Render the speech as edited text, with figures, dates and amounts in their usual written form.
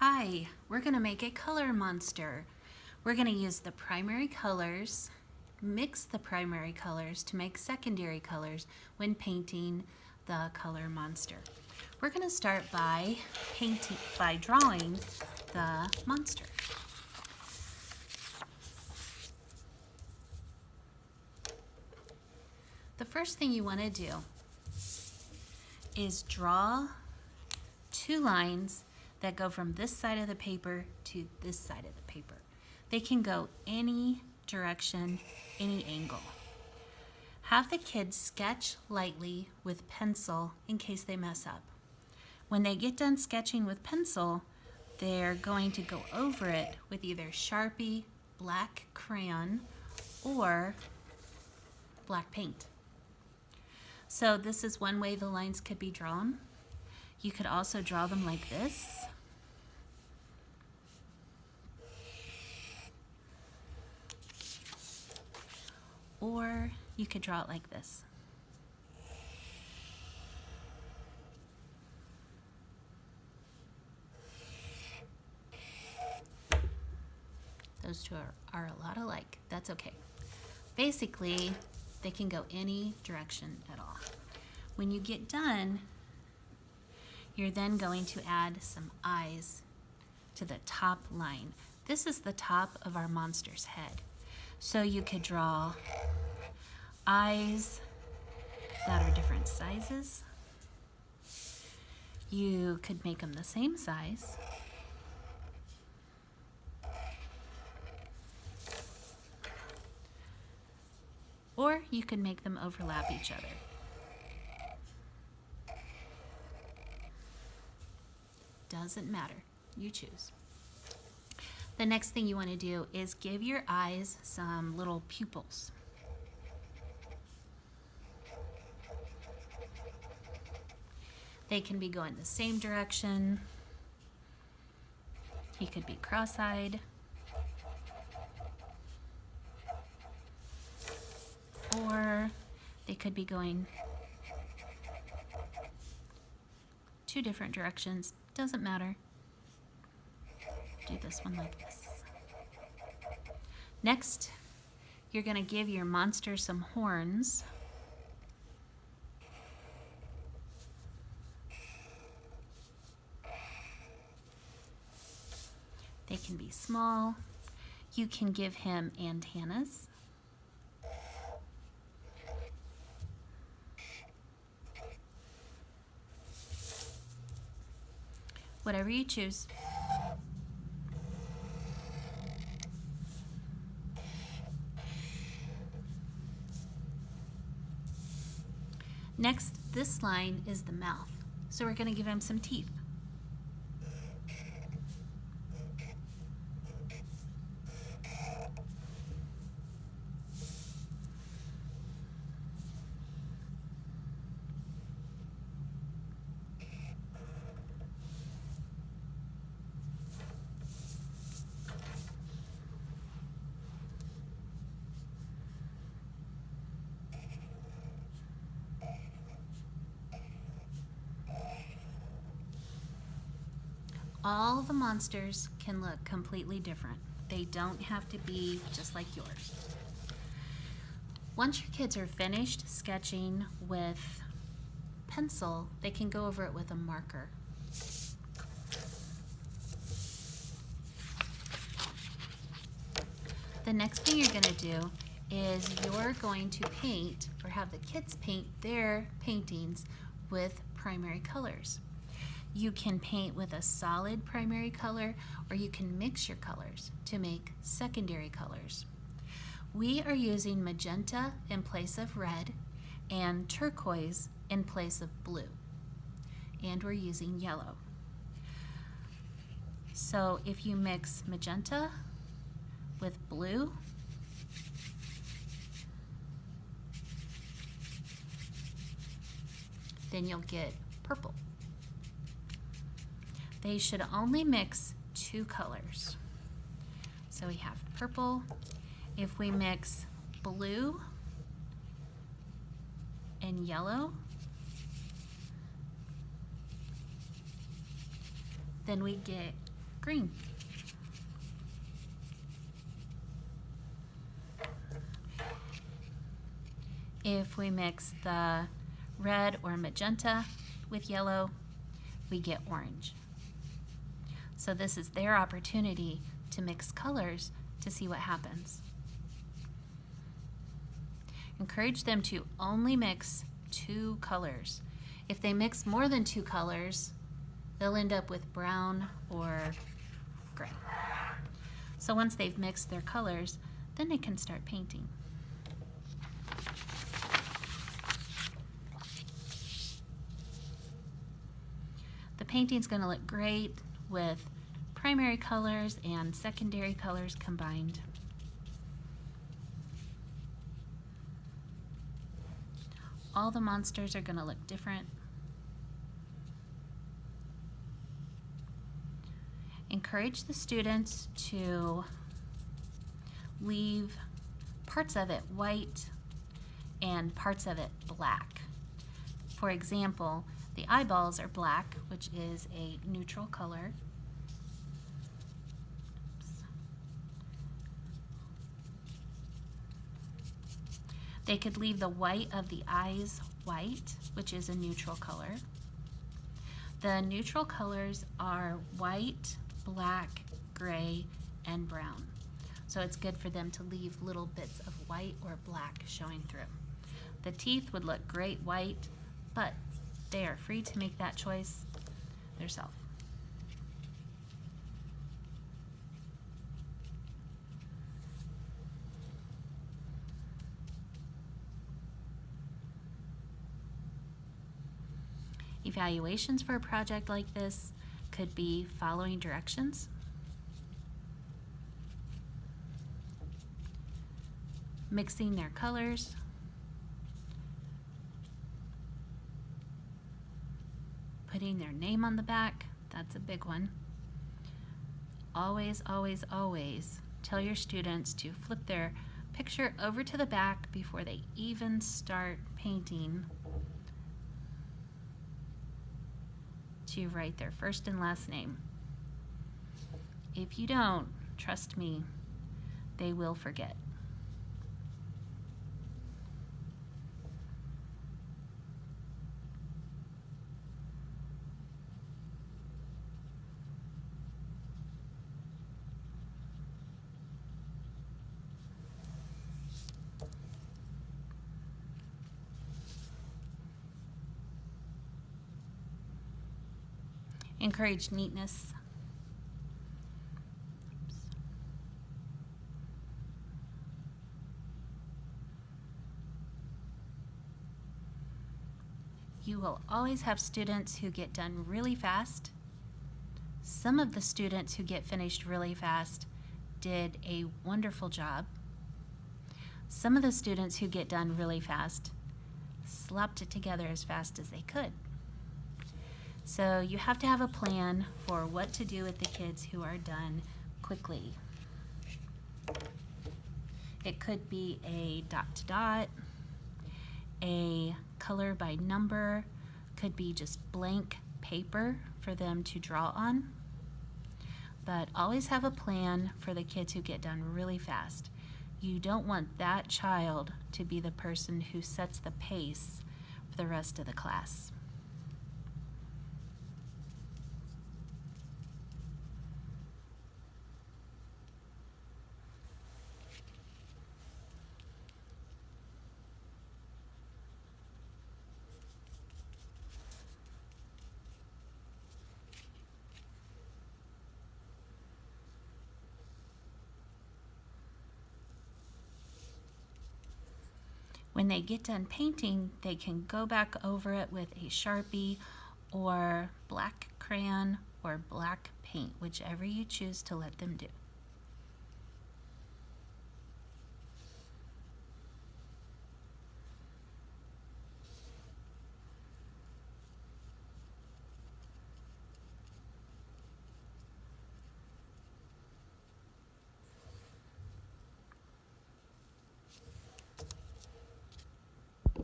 Hi, we're going to make a color monster. We're going to use the primary colors, mix the primary colors to make secondary colors when painting the color monster. We're going to start by drawing the monster. The first thing you want to do is draw two lines that go from this side of the paper to this side of the paper. They can go any direction, any angle. Have the kids sketch lightly with pencil in case they mess up. When they get done sketching with pencil, they're going to go over it with either Sharpie, black crayon, or black paint. So this is one way the lines could be drawn. You could also draw them like this. Or you could draw it like this. Those two are a lot alike. That's okay. Basically, they can go any direction at all. When you get done, you're then going to add some eyes to the top line. This is the top of our monster's head. So you could draw eyes that are different sizes. You could make them the same size. Or you could make them overlap each other. Doesn't matter, you choose. The next thing you want to do is give your eyes some little pupils. They can be going the same direction. He could be cross-eyed. Or they could be going two different directions. Doesn't matter. Do this one like this. Next, you're going to give your monster some horns. They can be small. You can give him antennas. Whatever you choose. Next, this line is the mouth. So we're going to give him some teeth. All the monsters can look completely different. They don't have to be just like yours. Once your kids are finished sketching with pencil, they can go over it with a marker. The next thing you're going to do is you're going to paint, or have the kids paint their paintings with primary colors. You can paint with a solid primary color, or you can mix your colors to make secondary colors. We are using magenta in place of red and turquoise in place of blue. And we're using yellow. So if you mix magenta with blue, then you'll get purple. They should only mix two colors. So we have purple. If we mix blue and yellow, then we get green. If we mix the red or magenta with yellow, we get orange. So this is their opportunity to mix colors to see what happens. Encourage them to only mix 2 colors. If they mix more than 2 colors, they'll end up with brown or gray. So once they've mixed their colors, then they can start painting. The painting's going to look great with primary colors and secondary colors combined. All the monsters are going to look different. Encourage the students to leave parts of it white and parts of it black. For example, the eyeballs are black, which is a neutral color. They could leave the white of the eyes white, which is a neutral color. The neutral colors are white, black, gray, and brown. So it's good for them to leave little bits of white or black showing through. The teeth would look great white, but they are free to make that choice themselves. Evaluations for a project like this could be following directions, mixing their colors, putting their name on the back, that's a big one. Always, always, always tell your students to flip their picture over to the back before they even start painting, to write their first and last name. If you don't, trust me, they will forget. Encourage neatness. You will always have students who get done really fast. Some of the students who get finished really fast did a wonderful job. Some of the students who get done really fast slapped it together as fast as they could. So you have to have a plan for what to do with the kids who are done quickly. It could be a dot to dot, a color by number, could be just blank paper for them to draw on. But always have a plan for the kids who get done really fast. You don't want that child to be the person who sets the pace for the rest of the class. When they get done painting, they can go back over it with a Sharpie or black crayon or black paint, whichever you choose to let them do.